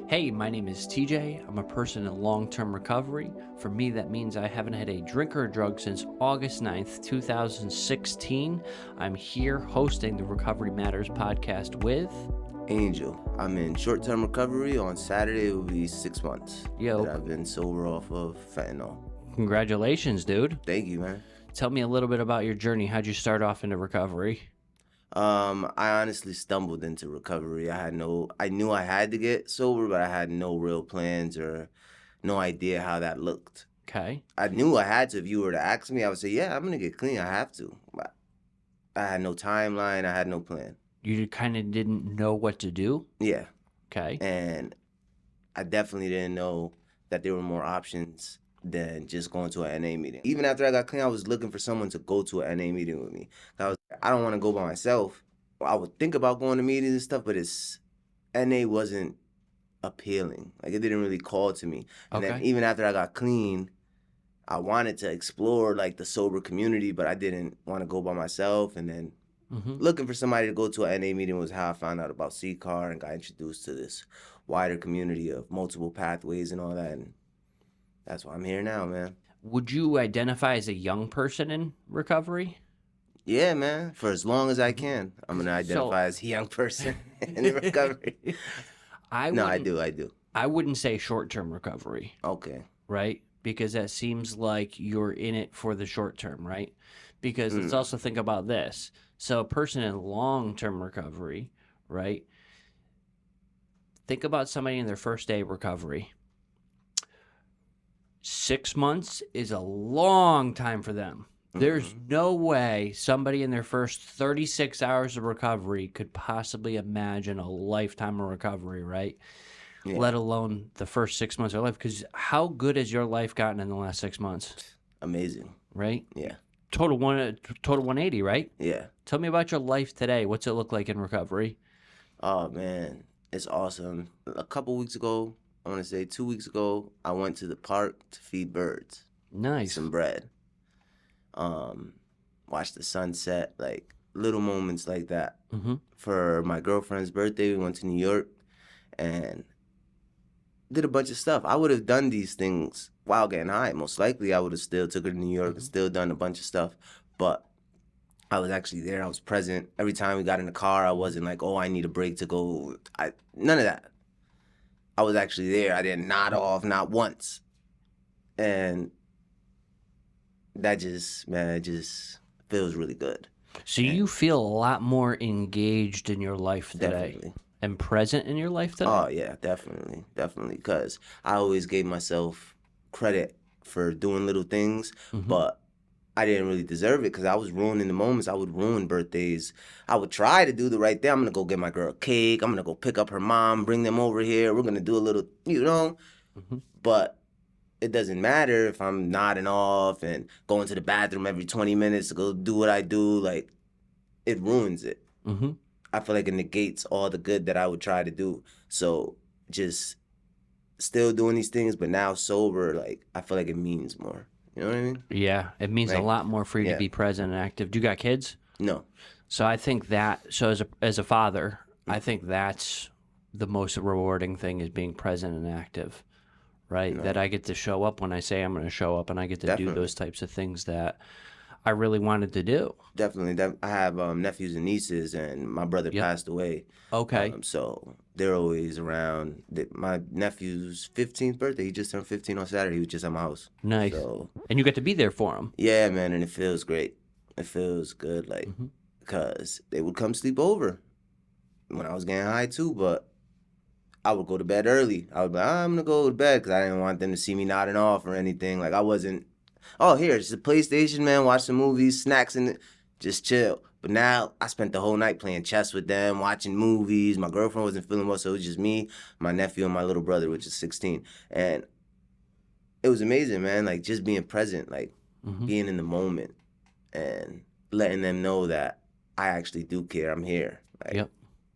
Hey, my name is TJ. I'm a person in long-term recovery. For me, that means I haven't had a drink or a drug since August 9th, 2016. I'm here hosting the Recovery Matters podcast with Angel. I'm in short-term recovery. On Saturday, it will be 6 months that I've been sober off of fentanyl. Congratulations, dude. Thank you, man. Tell me a little bit about your journey. How'd you start off into recovery? I honestly stumbled into recovery. I knew I had to get sober, but I had no real plans or no idea how that looked. Okay. I knew I had to. If you were to ask me, I would say, yeah, I'm going to get clean. I have to. But I had no timeline. I had no plan. You kind of didn't know what to do? Yeah. Okay. And I definitely didn't know that there were more options than just going to an NA meeting. Even after I got clean, I was looking for someone to go to an NA meeting with me. I don't want to go by myself. I would think about going to meetings and stuff, but NA wasn't appealing. Like, it didn't really call to me. And then even after I got clean, I wanted to explore like the sober community, but I didn't want to go by myself. And then looking for somebody to go to an NA meeting was how I found out about CCAR and got introduced to this wider community of multiple pathways and all that. And that's why I'm here now, man. Would you identify as a young person in recovery? Yeah, man. For as long as I can, I'm going to identify as a young person in recovery. I do. I wouldn't say short-term recovery. Okay. Right? Because that seems like you're in it for the short term, right? Because let's also think about this. So a person in long-term recovery, right? Think about somebody in their first day of recovery. 6 months is a long time for them. There's no way somebody in their first 36 hours of recovery could possibly imagine a lifetime of recovery, right? Yeah. Let alone the first 6 months of their life. Because how good has your life gotten in the last 6 months? Amazing. Right? Yeah. Total 180, right? Yeah. Tell me about your life today. What's it look like in recovery? Oh, man. It's awesome. A couple weeks ago, I want to say 2 weeks ago, I went to the park to feed birds. Nice. Some bread. Watch the sunset, like little moments like that. For my girlfriend's birthday, we went to New York and did a bunch of stuff. I would have done these things while getting high. Most likely, I would have still took her to New York and still done a bunch of stuff. But I was actually there. I was present. Every time we got in the car, I wasn't like, oh, I need a break to go. None of that. I was actually there. I didn't nod off, not once. And that just feels really good. So you feel a lot more engaged in your life today. Definitely. And present in your life today? Oh, yeah, definitely. Definitely. Because I always gave myself credit for doing little things, but I didn't really deserve it because I was ruining the moments. I would ruin birthdays. I would try to do the right thing. I'm going to go get my girl a cake. I'm going to go pick up her mom, bring them over here. We're going to do a little, But it doesn't matter if I'm nodding off and going to the bathroom every 20 minutes to go do what I do. Like, it ruins it. I feel like it negates all the good that I would try to do. So just still doing these things, but now sober, like, I feel like it means more. You know what I mean? Yeah, it means a lot more for you to be present and active. Do you got kids? No. So I think as a father, I think that's the most rewarding thing is being present and active, right? No. That I get to show up when I say I'm going to show up, and I get to do those types of things that I really wanted to do. Definitely. I have nephews and nieces, and my brother passed away. Okay. So they're always around. My nephew's 15th birthday, he just turned 15 on Saturday. He was just at my house. Nice. So, and you get to be there for him. Yeah, man, and it feels great. It feels good, like, because they would come sleep over when I was getting high too, but I would go to bed early. I would be like, I'm going to go to bed because I didn't want them to see me nodding off or anything. Like, I wasn't, oh, here, it's the PlayStation, man, watch some movies, snacks, and just chill. But now I spent the whole night playing chess with them, watching movies. My girlfriend wasn't feeling well, so it was just me, my nephew, and my little brother, which is 16. And it was amazing, man, like just being present, like being in the moment and letting them know that I actually do care. I'm here. Like,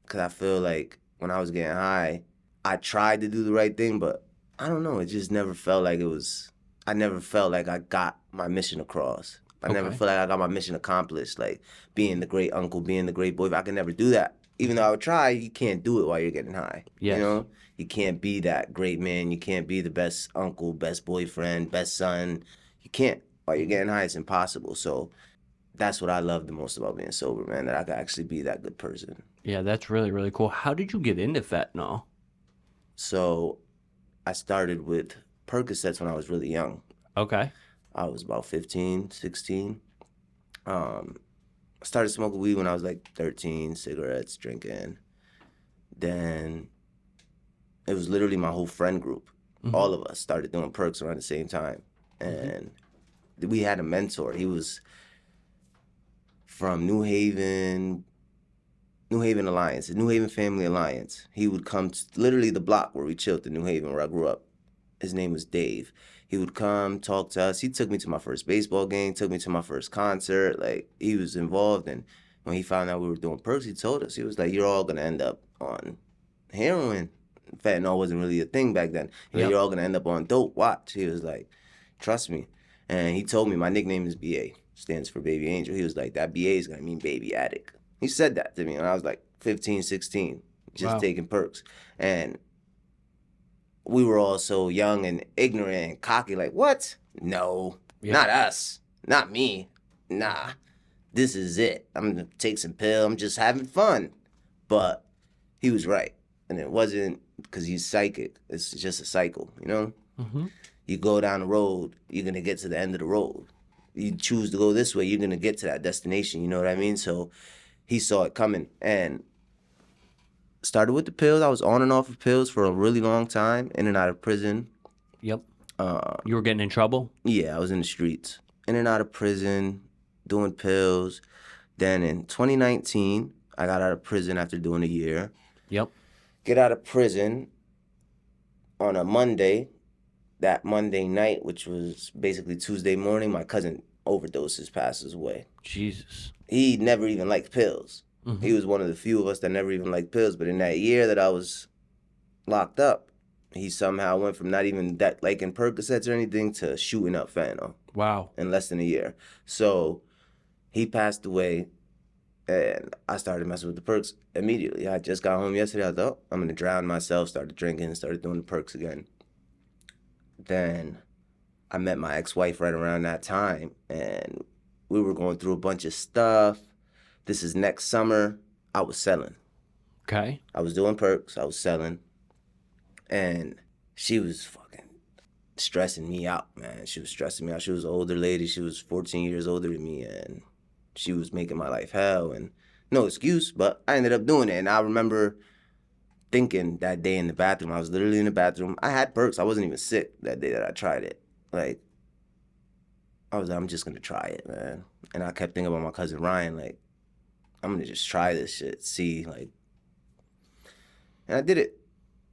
because I feel like when I was getting high, I tried to do the right thing, but I don't know. It just never felt like it was, I never felt like I got my mission across. I never felt like I got my mission accomplished, like being the great uncle, being the great boy. I could never do that. Even though I would try, you can't do it while you're getting high. Yes. You know, you can't be that great man. You can't be the best uncle, best boyfriend, best son. You can't while you're getting high. It's impossible. So that's what I love the most about being sober, man. That I could actually be that good person. Yeah, that's really, really cool. How did you get into fentanyl? So I started with Percocets when I was really young. Okay. I was about 15, 16. I started smoking weed when I was like 13, cigarettes, drinking. Then it was literally my whole friend group. All of us started doing perks around the same time. And we had a mentor. He was from New Haven Alliance, the New Haven Family Alliance. He would come to literally the block where we chilled in New Haven, where I grew up. His name was Dave. He would come, talk to us. He took me to my first baseball game, took me to my first concert. Like, he was involved. And when he found out we were doing perks, he told us, he was like, you're all going to end up on heroin. Fentanyl wasn't really a thing back then. Yep. You're all going to end up on dope. Watch. He was like, trust me. And he told me, my nickname is BA, stands for Baby Angel. He was like, that BA is going to mean baby addict. He said that to me when I was like 15, 16, just Wow. taking perks. And we were all so young and ignorant and cocky, like, what? No, not us, not me. Nah, this is it. I'm gonna take some pill. I'm just having fun. But he was right. And it wasn't because he's psychic. It's just a cycle, you know? You go down the road, you're gonna get to the end of the road. You choose to go this way, you're gonna get to that destination, you know what I mean? So he saw it coming and started with the pills. I was on and off of pills for a really long time, in and out of prison. Yep. You were getting in trouble? Yeah, I was in the streets, in and out of prison, doing pills. Then in 2019, I got out of prison after doing a year. Yep. Get out of prison on a Monday. That Monday night, which was basically Tuesday morning, my cousin overdoses, passes away. Jesus. He never even liked pills. He was one of the few of us that never even liked pills. But in that year that I was locked up, he somehow went from not even that liking Percocets or anything to shooting up fentanyl. Wow. In less than a year. So he passed away, and I started messing with the perks immediately. I just got home yesterday. I thought, I'm going to drown myself, started drinking, started doing the perks again. Then I met my ex-wife right around that time, and we were going through a bunch of stuff. This is next summer. I was selling. Okay. I was doing perks. I was selling. And she was fucking stressing me out, man. She was stressing me out. She was an older lady. She was 14 years older than me, and she was making my life hell. And no excuse, but I ended up doing it. And I remember thinking that day in the bathroom, I was literally in the bathroom. I had perks. I wasn't even sick that day that I tried it. Like, I was like, I'm just going to try it, man. And I kept thinking about my cousin Ryan, like, I'm going to just try this shit, see, like. And I did it.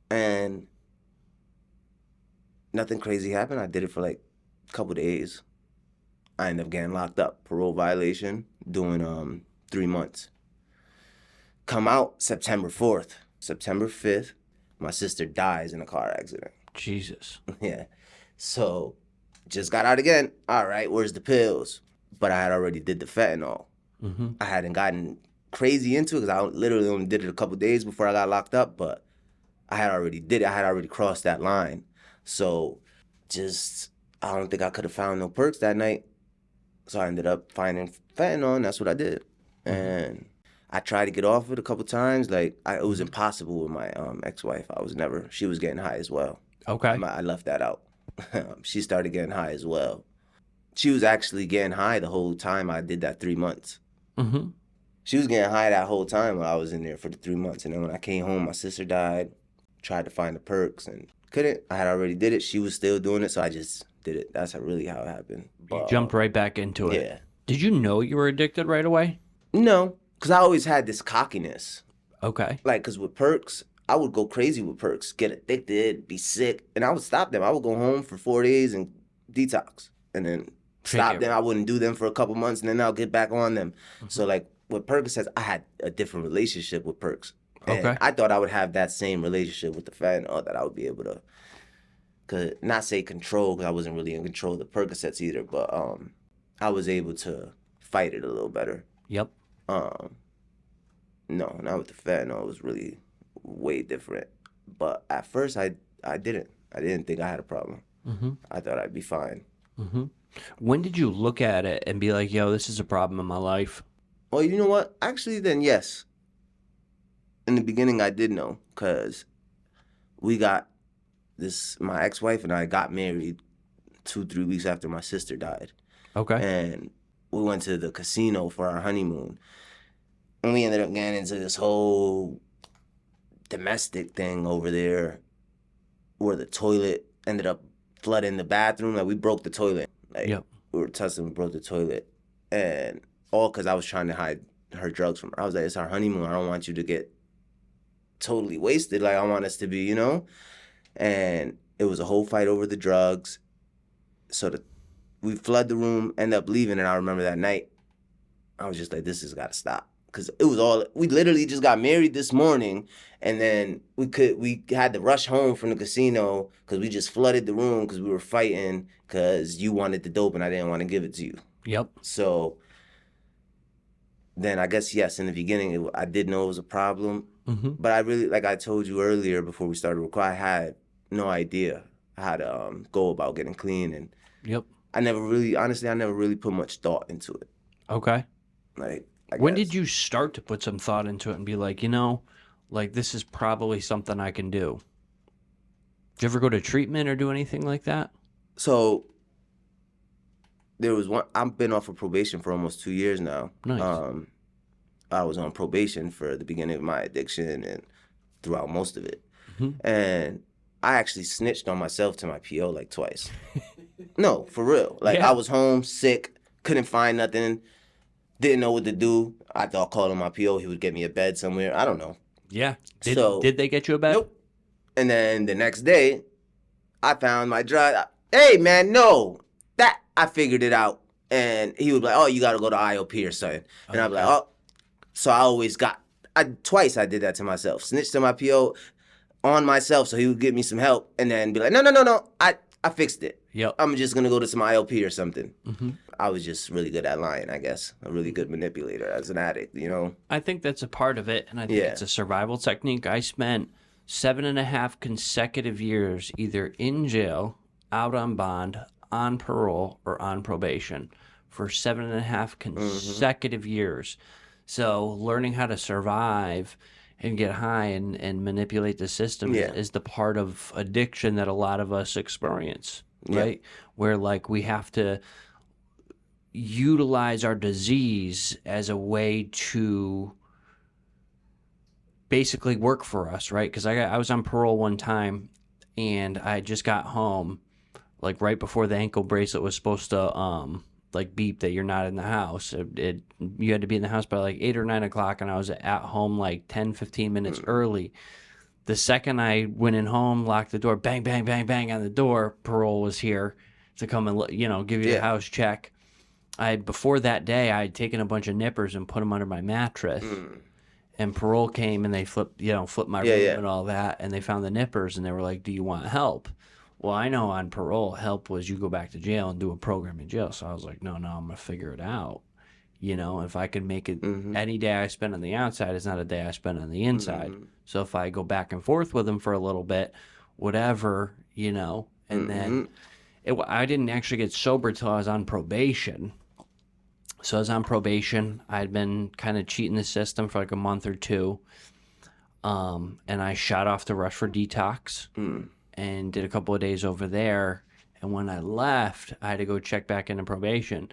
And nothing crazy happened. I did it for like a couple days. I ended up getting locked up, parole violation, doing 3 months. Come out September 4th. September 5th, my sister dies in a car accident. Jesus. Yeah. So just got out again. All right, where's the pills? But I had already did the fentanyl. I hadn't gotten crazy into it because I literally only did it a couple days before I got locked up, but I had already did it. I had already crossed that line. So just, I don't think I could have found no perks that night. So I ended up finding fentanyl, and that's what I did. And I tried to get off it a couple times. Like, it was impossible with my ex-wife. She was getting high as well. Okay. I left that out. She started getting high as well. She was actually getting high the whole time I did that 3 months. She was getting high that whole time while I was in there for the 3 months. And then when I came home, my sister died. Tried to find the perks and couldn't. I had already did it. She was still doing it, so I just did it. That's really how it happened. You jumped right back into it. Yeah. Did you know you were addicted right away? No, because I always had this cockiness. Okay. Like, because with perks, I would go crazy with perks, get addicted, be sick, and I would stop them. I would go home for 4 days and detox, and then stop them. I wouldn't do them for a couple months, and then I'll get back on them. So, like, with Percocets, I had a different relationship with perks. And Okay. I thought I would have that same relationship with the fentanyl, that I would be able to, not say control, because I wasn't really in control of the Percocets either, but I was able to fight it a little better. Yep. No, not with the fentanyl. It was really way different. But at first, I didn't. I didn't think I had a problem. I thought I'd be fine. When did you look at it and be like, yo, this is a problem in my life? Well, you know what? Actually, then yes. In the beginning, I did know because we got this. My ex-wife and I got married 2-3 weeks after my sister died. Okay. And we went to the casino for our honeymoon. And we ended up getting into this whole domestic thing over there where the toilet ended up flooding the bathroom. Like, we broke the toilet. Like, Yep. we were tussling, we broke the toilet. And all because I was trying to hide her drugs from her. I was like, it's our honeymoon. I don't want you to get totally wasted. Like, I want us to be, you know? And it was a whole fight over the drugs. So we flood the room, end up leaving, and I remember that night, I was just like, this has got to stop. Because it was all, we literally just got married this morning, and then we had to rush home from the casino because we just flooded the room because we were fighting because you wanted the dope and I didn't want to give it to you. Yep. So then I guess, yes, in the beginning, I did know it was a problem. But I really, like I told you earlier before we started recording, I had no idea how to go about getting clean. And Yep. I never really put much thought into it. Okay. Like, When did you start to put some thought into it and be like, you know, like this is probably something I can do? Did you ever go to treatment or do anything like that? So there was one, I've been off of probation for almost 2 years now. Nice. I was on probation for the beginning of my addiction and throughout most of it. And I actually snitched on myself to my PO like twice. No, for real. Like, Yeah. I was home, sick, couldn't find nothing, didn't know what to do. I thought calling my PO, he would get me a bed somewhere. I don't know. Yeah. So- Did they get you a bed? Nope. And then the next day, I found my drug. Hey, man, no. That, I figured it out. And he was like, oh, you got to go to IOP or something. And I'm like, oh. So I always twice I did that to myself. Snitched to my PO on myself so he would give me some help and then be like, no. I fixed it. Yep. I'm just going to go to some IOP or something. I was just really good at lying, I guess. A really good manipulator as an addict, you know? I think that's a part of it, and I think Yeah. it's a survival technique. I spent 7.5 consecutive years either in jail, out on bond, on parole, or on probation for 7.5 consecutive years. So learning how to survive and get high and manipulate the system Yeah. is the part of addiction that a lot of us experience, Yeah. right? Where like we have to utilize our disease as a way to basically work for us, right? Because I was on parole one time and I just got home like right before the ankle bracelet was supposed to like beep that you're not in the house. You had to be in the house by like 8 or 9 o'clock, and I was at home like 10-15 minutes early. The second I went in home, locked the door, bang, bang, bang, bang on the door, parole was here to come and, you know, give you Yeah. a house check. Before that day, I had taken a bunch of nippers and put them under my mattress. And parole came and they flipped my room Yeah. and all that, and they found the nippers and they were like, "Do you want help?" Well, I know on parole, help was you go back to jail and do a program in jail. So I was like, no, I'm gonna figure it out. You know, if I could make it, any day I spend on the outside is not a day I spend on the inside. So if I go back and forth with them for a little bit, whatever, you know, and then I didn't actually get sober till I was on probation. So I was on probation. I'd been kind of cheating the system for like a month or two. And I shot off to rush for Detox and did a couple of days over there. And when I left, I had to go check back into probation.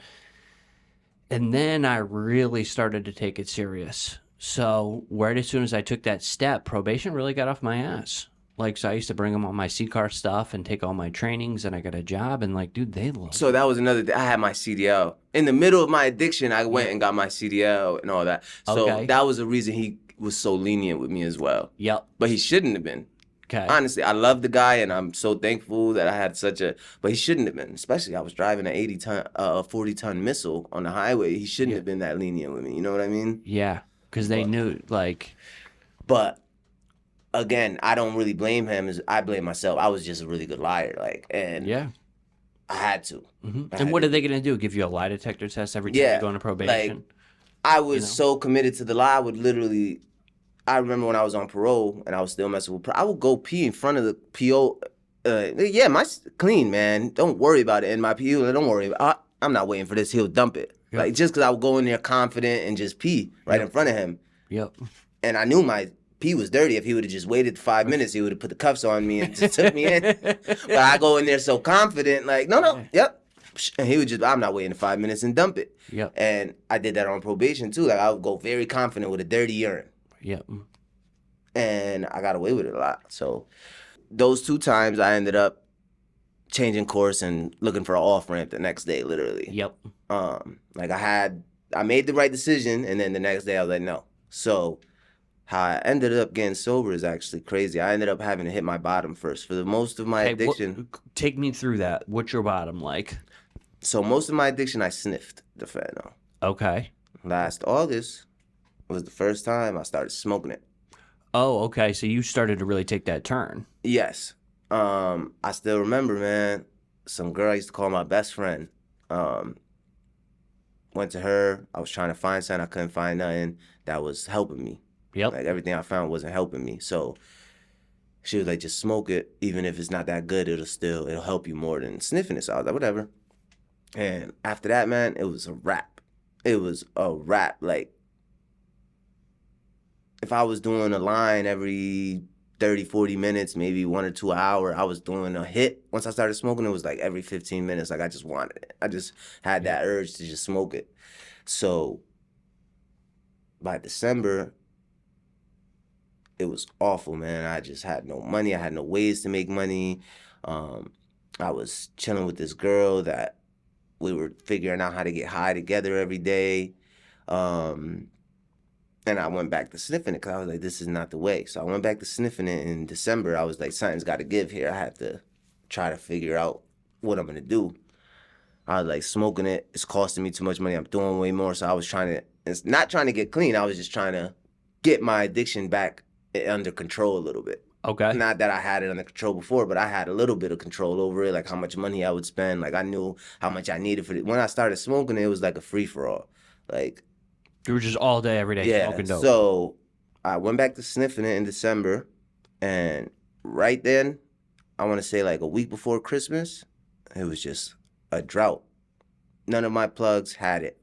And then I really started to take it serious. So right as soon as I took that step, probation really got off my ass. Like, so I used to bring them all my CCAR stuff and take all my trainings, and I got a job, and like, dude, they love So that was another thing. I had my CDL. In the middle of my addiction, I went and got my CDL and all that. So Okay. that was the reason he was so lenient with me as well. Yep. But he shouldn't have been. Okay. Honestly, I love the guy, and I'm so thankful that I had but he shouldn't have been. Especially, I was driving an 40-ton missile on the highway. He shouldn't have been that lenient with me. You know what I mean? Yeah, because they knew, like, But again, I don't really blame him. I blame myself. I was just a really good liar, and yeah. I had to. And what are they going to do? Give you a lie detector test every time you go into probation? Like, I was so committed to the lie. I would literally. I remember when I was on parole and I was still messing with. I would go pee in front of the PO. Yeah, my clean, man. Don't worry about it. And my PO, don't worry. I'm not waiting for this. He'll dump it. Yep. Like just because I would go in there confident and just pee right in front of him. Yep. And I knew my pee was dirty. If he would have just waited 5 minutes, he would have put the cuffs on me and just took me in. But I go in there so confident, like, no, yep. And he would just, I'm not waiting 5 minutes and dump it. Yep. And I did that on probation too. Like I would go very confident with a dirty urine. Yep. And I got away with it a lot. So those 2 times I ended up changing course and looking for an off-ramp the next day, literally. Yep. Like I made the right decision, and then the next day I was like, no. So how I ended up getting sober is actually crazy. I ended up having to hit my bottom first. For the most of my addiction. Take me through that. What's your bottom like? So most of my addiction, I sniffed the fentanyl. Okay. Last August was the first time I started smoking it. Oh, okay. So you started to really take that turn. Yes. I still remember, man, some girl I used to call my best friend. Went to her. I was trying to find something. I couldn't find nothing that was helping me. Yep. Like everything I found wasn't helping me. So she was like, just smoke it. Even if it's not that good, it'll help you more than sniffing it. So I was like, whatever. And after that, man, it was a wrap. It was a wrap. Like, if I was doing a line every 30, 40 minutes, maybe 1 or 2 hours, I was doing a hit. Once I started smoking, it was like every 15 minutes. Like I just wanted it. I just had that urge to just smoke it. So by December, it was awful, man. I just had no money. I had no ways to make money. I was chilling with this girl that we were figuring out how to get high together every day. And I went back to sniffing it because I was like, this is not the way. So I went back to sniffing it in December. I was like, something's got to give here. I have to try to figure out what I'm going to do. I was like, smoking it, it's costing me too much money. I'm doing way more. So I was it's not trying to get clean. I was just trying to get my addiction back under control a little bit. Okay. Not that I had it under control before, but I had a little bit of control over it, like how much money I would spend. Like I knew how much I needed for it. When I started smoking it was like a free-for-all. Like, you were just all day, every day smoking dope. So I went back to sniffing it in December, and right then, I want to say like a week before Christmas, it was just a drought. None of my plugs had it.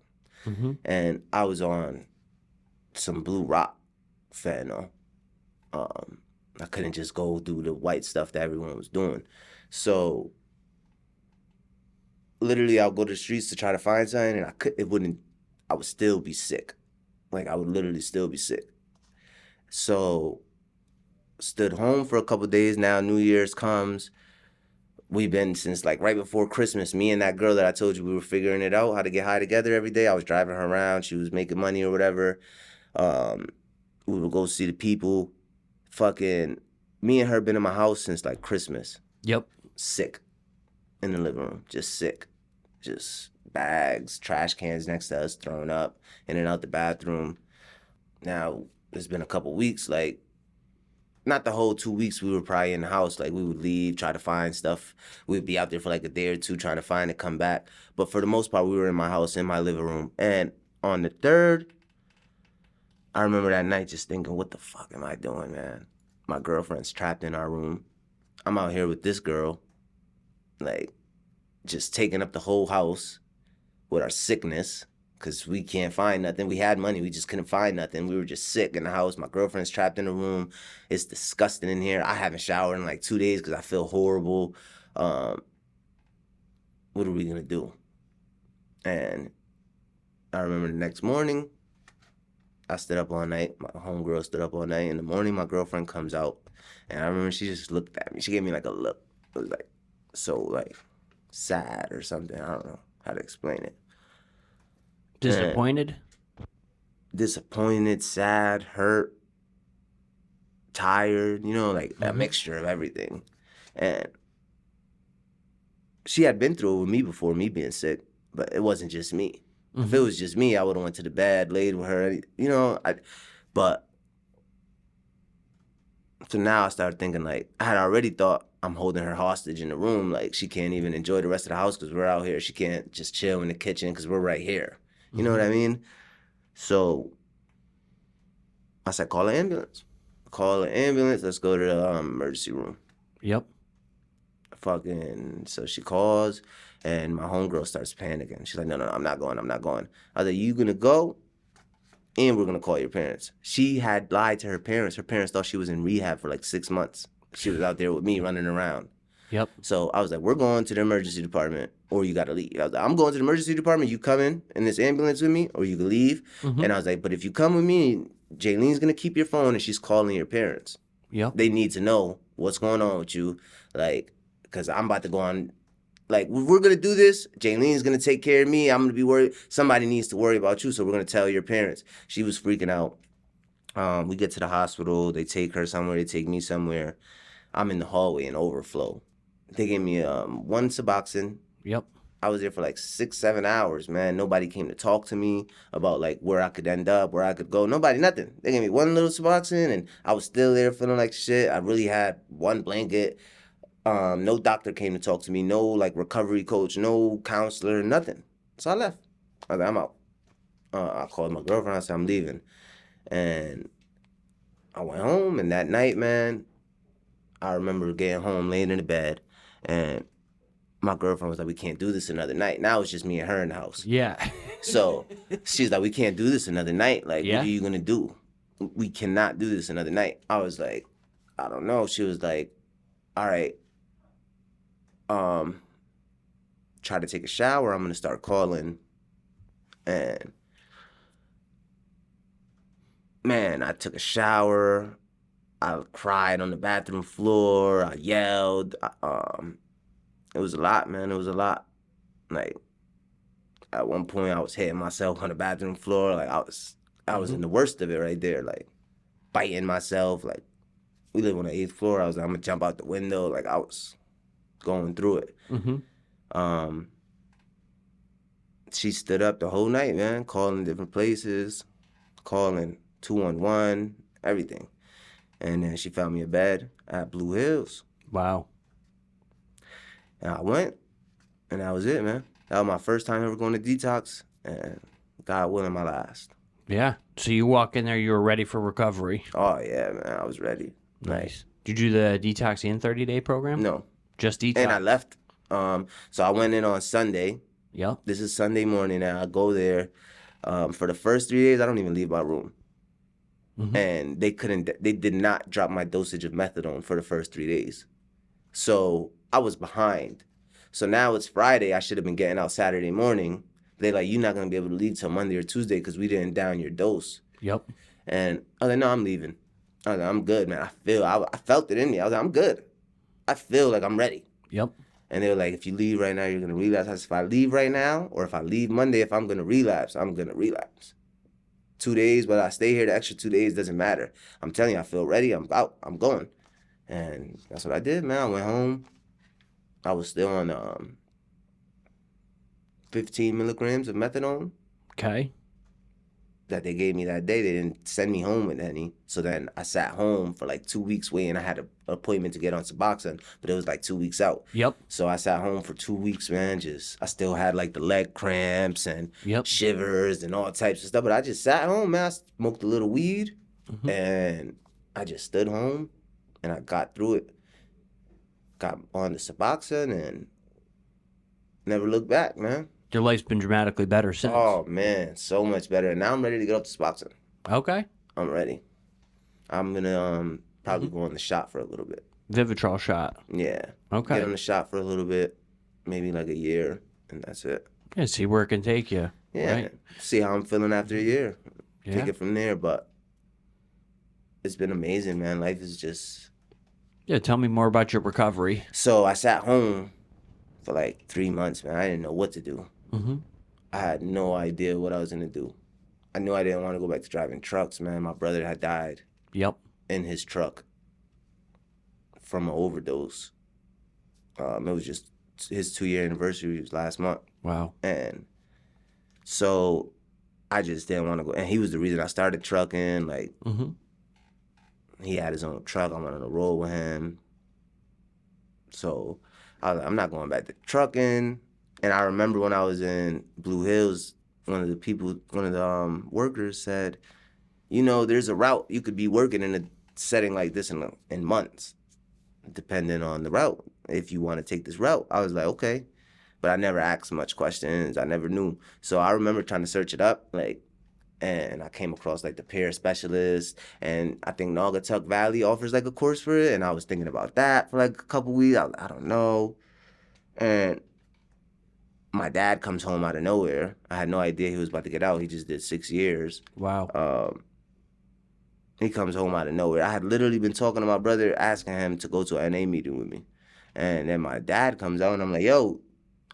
Mm-hmm. And I was on some Blue Rock fentanyl. I couldn't just go do the white stuff that everyone was doing. So literally I'll go to the streets to try to find something, and I would still be sick. Like I would literally still be sick. So stood home for a couple of days. Now New Year's comes. We've been since like right before Christmas. Me and that girl that I told you we were figuring it out, how to get high together every day. I was driving her around. She was making money or whatever. We would go see the people. Fucking me and her been in my house since like Christmas. Yep. Sick. In the living room. Just sick. Just bags, trash cans next to us, thrown up, in and out the bathroom. Now, it's been a couple weeks, like, not the whole 2 weeks we were probably in the house. Like, we would leave, try to find stuff. We'd be out there for like a day or two trying to find it, come back. But for the most part, we were in my house, in my living room. And on the 3rd, I remember that night just thinking, what the fuck am I doing, man? My girlfriend's trapped in our room. I'm out here with this girl, like, just taking up the whole house with our sickness, because we can't find nothing. We had money, we just couldn't find nothing. We were just sick in the house. My girlfriend's trapped in the room. It's disgusting in here. I haven't showered in like 2 days because I feel horrible. What are we gonna do? And I remember the next morning, I stood up all night. My homegirl stood up all night. In the morning, my girlfriend comes out, and I remember she just looked at me. She gave me like a look. It was like so like sad or something. I don't know how to explain it. Disappointed? Disappointed, sad, hurt, tired, you know, like a mixture of everything. And she had been through it with me before, me being sick, but it wasn't just me. If it was just me, I would have went to the bed, laid with her, you know. But so now I started thinking, like, I had already thought I'm holding her hostage in the room. Like, she can't even enjoy the rest of the house because we're out here. She can't just chill in the kitchen because we're right here. You know what I mean? So I said, call an ambulance. Call an ambulance. Let's go to the emergency room. Yep. So she calls, and my homegirl starts panicking. She's like, no, I'm not going. I was like, you gonna go? And we're gonna call your parents. She had lied to her parents. Her parents thought she was in rehab for like 6 months. She was out there with me running around. Yep. So I was like, we're going to the emergency department, or you gotta leave. I was like, I'm going to the emergency department. You come in this ambulance with me, or you can leave. And I was like, but if you come with me, Jaylene's gonna keep your phone, and she's calling your parents. Yep. They need to know what's going on with you, like, because I'm about to go on. Like, we're gonna do this. Jaylene's gonna take care of me. I'm gonna be worried. Somebody needs to worry about you, so we're gonna tell your parents. She was freaking out. We get to the hospital. They take her somewhere. They take me somewhere. I'm in the hallway in overflow. They gave me one Suboxone. Yep. I was there for like 6-7 hours, man. Nobody came to talk to me about like where I could end up, where I could go. Nobody, nothing. They gave me one little Suboxone, and I was still there feeling like shit. I really had one blanket. No doctor came to talk to me. No like recovery coach. No counselor. Nothing. So I left. I was like, I'm out. I called my girlfriend. I said, I'm leaving. And I went home, and that night, man, I remember getting home, laying in the bed, and my girlfriend was like, we can't do this another night. Now it's just me and her in the house. Yeah. So she's like, we can't do this another night. Like, Yeah. what are you going to do? We cannot do this another night. I was like, I don't know. She was like, all right, try to take a shower. I'm going to start calling. And man, I took a shower. I cried on the bathroom floor. I yelled. It was a lot, man. It was a lot. Like, at one point, I was hitting myself on the bathroom floor. Like, I was in the worst of it right there. Like, biting myself. Like, we live on the 8th floor. I was like, I'm gonna jump out the window. Like, I was going through it. She stood up the whole night, man, calling different places, calling 211, everything. And then she found me a bed at Blue Hills. Wow. And I went, and that was it, man. That was my first time ever going to Detox, and God willing, my last. Yeah. So you walk in there, you were ready for recovery. Oh, yeah, man, I was ready. Nice. Did you do the Detox and 30-day program? No. Just Detox? And I left. So I went in on Sunday. Yep. This is Sunday morning, and I go there. For the first 3 days, I don't even leave my room. And they did not drop my dosage of methadone for the first 3 days. So I was behind. So now it's Friday. I should have been getting out Saturday morning. They're like, you're not going to be able to leave till Monday or Tuesday because we didn't down your dose. Yep. And I was like, no, I'm leaving. I was like, I'm good, man. I felt it in me. I was like, I'm good. I feel like I'm ready. Yep. And they were like, if you leave right now, you're going to relapse. I said, if I leave right now or if I leave Monday, if I'm going to relapse, I'm going to relapse. 2 days, but I stay here the extra 2 days, doesn't matter. I'm telling you, I feel ready. I'm out. I'm going. And that's what I did, man. I went home. I was still on 15 milligrams of methadone. Okay. That they gave me that day. They didn't send me home with any. So then I sat home for like 2 weeks waiting. I had an appointment to get on Suboxone, but it was like 2 weeks out. Yep. So I sat home for 2 weeks, man. I still had like the leg cramps and shivers and all types of stuff. But I just sat home, man. I smoked a little weed and I just stood home and I got through it. Got on the Suboxone and never looked back, man. Your life's been dramatically better since. Oh, man, so much better. And now I'm ready to get off the Suboxone. Okay. I'm ready. I'm going to probably go on the shot for a little bit. Vivitrol shot. Yeah. Okay. Get on the shot for a little bit, maybe like a year, and that's it. Yeah, see where it can take you. Yeah. Right? See how I'm feeling after a year. Yeah. Take it from there, but it's been amazing, man. Life is just... Yeah, tell me more about your recovery. So I sat home for like 3 months, man. I didn't know what to do. I had no idea what I was going to do. I knew I didn't want to go back to driving trucks, man. My brother had died in his truck from an overdose. It was just his 2-year anniversary was last month. Wow. And so I just didn't want to go. And he was the reason I started trucking. Like, he had his own truck. I went on the road with him. So I was like, I'm not going back to trucking. And I remember when I was in Blue Hills one of the workers said, you know, there's a route you could be working in a setting like this in months, depending on the route. If you want to take this route, I was like, okay, but I never asked much questions. I never knew. So I remember trying to search it up, like, and I came across like the peer specialist, and I think Naugatuck Valley offers like a course for it, and I was thinking about that for like a couple weeks. I don't know, and my dad comes home out of nowhere. I had no idea he was about to get out. He just did 6 years. Wow. He comes home out of nowhere. I had literally been talking to my brother, asking him to go to an NA meeting with me. And then my dad comes out, and I'm like, yo,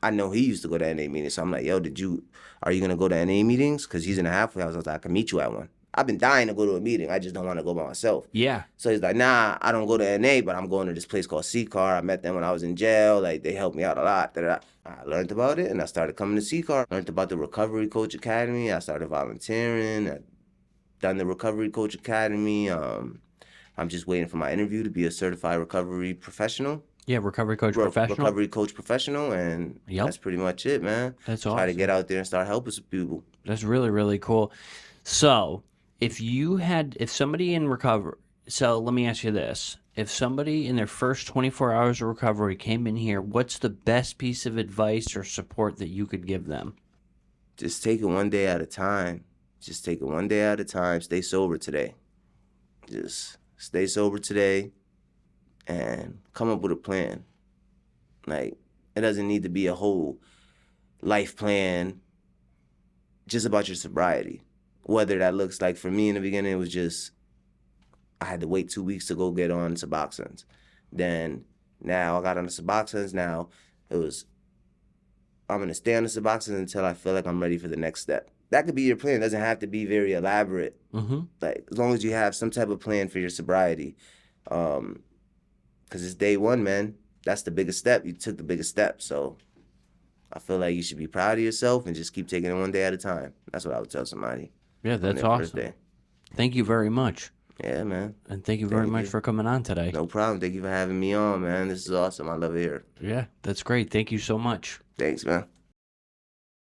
I know he used to go to NA meetings. So I'm like, yo, are you going to go to NA meetings? Because he's in a halfway house. I was like, I can meet you at one. I've been dying to go to a meeting. I just don't want to go by myself. Yeah. So he's like, nah, I don't go to NA, but I'm going to this place called CCAR. I met them when I was in jail. Like, they helped me out a lot. I learned about it, and I started coming to CCAR. Learned about the Recovery Coach Academy. I started volunteering. I done the Recovery Coach Academy. I'm just waiting for my interview to be a certified recovery professional. Yeah, recovery coach professional. Recovery coach professional, and that's pretty much it, man. That's awesome. Try to get out there and start helping some people. That's really, really cool. So, if somebody in recovery, so let me ask you this. If somebody in their first 24 hours of recovery came in here, what's the best piece of advice or support that you could give them? Just take it one day at a time. Just take it one day at a time. Stay sober today. Just stay sober today and come up with a plan. Like, it doesn't need to be a whole life plan just about your sobriety. Whether that looks like, for me in the beginning, it was just, I had to wait 2 weeks to go get on Suboxones. Then now I got on the Suboxones. Now it was, I'm going to stay on the Suboxones until I feel like I'm ready for the next step. That could be your plan. It doesn't have to be very elaborate. Mm-hmm. Like, as long as you have some type of plan for your sobriety. Because it's day one, man. That's the biggest step. You took the biggest step. So I feel like you should be proud of yourself and just keep taking it one day at a time. That's what I would tell somebody. Yeah, that's awesome. Thank you very much. Yeah, man. And thank you very much for coming on today. No problem. Thank you for having me on, man. This is awesome. I love it here. Yeah, that's great. Thank you so much. Thanks, man.